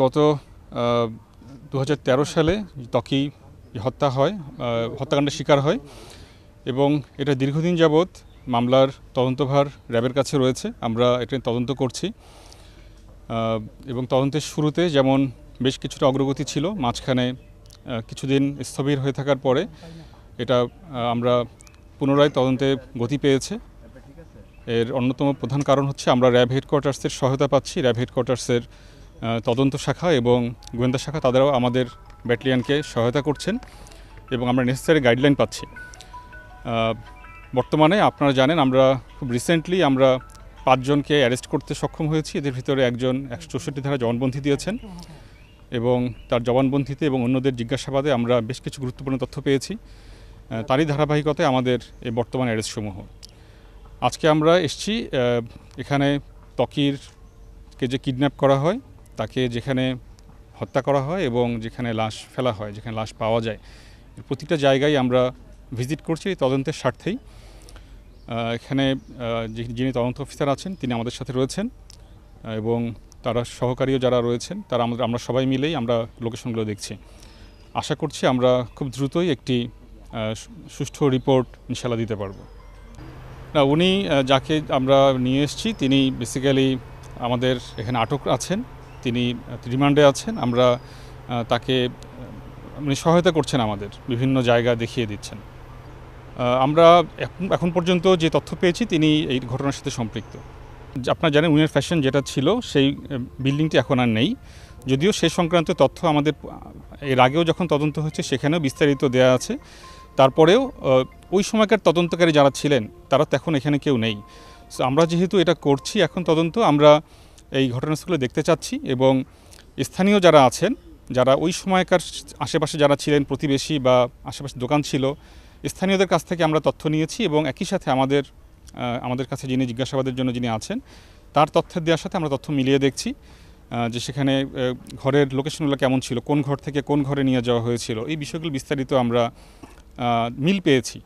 গত 2013 সালে ত্বকী হত্যাকাণ্ডের শিকার হয় এবং এটা দীর্ঘদিন যাবৎ মামলার তদন্তভার র্যাবের কাছে রয়েছে। আমরা এটা তদন্ত করছি এবং তদন্তের শুরুতে যেমন বেশ কিছুটা অগ্রগতি ছিল, মাঝখানে কিছুদিন স্থবির হয়ে থাকার পরে এটা আমরা পুনরায় তদন্তে গতি পেয়েছে। এর অন্যতম প্রধান কারণ হচ্ছে আমরা র্যাব হেডকোয়ার্টার্সের সহায়তা পাচ্ছি। র্যাব হেডকোয়ার্টার্সের তদন্ত শাখা এবং গোয়েন্দা শাখা তাদেরও আমাদের ব্যাটালিয়নকে সহায়তা করছেন এবং আমরা নেসেসারি গাইডলাইন পাচ্ছি। বর্তমানে আপনারা জানেন আমরা খুব রিসেন্টলি আমরা 5 জনকে অ্যারেস্ট করতে সক্ষম হয়েছি। এদের ভিতরে একজন 164 ধারা জবানবন্দি দিয়েছেন এবং তার জবানবন্দিতে এবং অন্যদের জিজ্ঞাসাবাদে আমরা বেশ কিছু গুরুত্বপূর্ণ তথ্য পেয়েছি। তারই ধারাবাহিকতায় আমাদের এই বর্তমান অ্যারেস্টসমূহ। আজকে আমরা এসেছি এখানে ত্বকীরকে যে কিডন্যাপ করা হয়, তাকে যেখানে হত্যা করা হয় এবং যেখানে লাশ ফেলা হয়, যেখানে লাশ পাওয়া যায়, প্রতিটা জায়গায় আমরা ভিজিট করছি তদন্তের স্বার্থেই। এখানে যিনি তদন্ত অফিসার আছেন তিনি আমাদের সাথে রয়েছেন এবং তারা সহকারীও যারা রয়েছেন তারা আমরা সবাই মিলেই আমরা লোকেশনগুলো দেখছি। আশা করছি আমরা খুব দ্রুতই একটি সুষ্ঠু রিপোর্ট ইনশাল্লাহ দিতে পারবো। না, উনি যাকে আমরা নিয়ে এসেছি তিনি বেসিক্যালি আমাদের এখানে আটক আছেন, তিনি রিমান্ডে আছেন। আমরা তাকে উনি সহায়তা করছেন, আমাদের বিভিন্ন জায়গা দেখিয়ে দিচ্ছেন। আমরা এখন পর্যন্ত যে তথ্য পেয়েছি তিনি এই ঘটনার সাথে সম্পৃক্ত। আপনারা জানেন উইনার ফ্যাশন যেটা ছিল সেই বিল্ডিংটি এখন আর নেই, যদিও সে সংক্রান্ত তথ্য আমাদের এর আগেও যখন তদন্ত হয়েছে সেখানেও বিস্তারিত দেওয়া আছে। তারপরেও ওই সময়কার তদন্তকারী যারা ছিলেন তারা তো এখন এখানে কেউ নেই। সো আমরা যেহেতু এটা করছি এখন তদন্ত, আমরা এই ঘটনাস্থলে দেখতে চাচ্ছি এবং স্থানীয় যারা আছেন, যারা ওই সময়কার আশেপাশে যারা ছিলেন, প্রতিবেশী বা আশেপাশে দোকান ছিল, স্থানীয়দের কাছ থেকে আমরা তথ্য নিয়েছি এবং একই সাথে আমাদের কাছে যিনি জিজ্ঞাসাবাদের জন্য যিনি আছেন তার তথ্যের দেওয়ার সাথে আমরা তথ্য মিলিয়ে দেখছি যে সেখানে ঘরের লোকেশনগুলো কেমন ছিল, কোন ঘর থেকে কোন ঘরে নিয়ে যাওয়া হয়েছিল, এই বিষয়গুলো বিস্তারিত আমরা মিল পেয়েছি।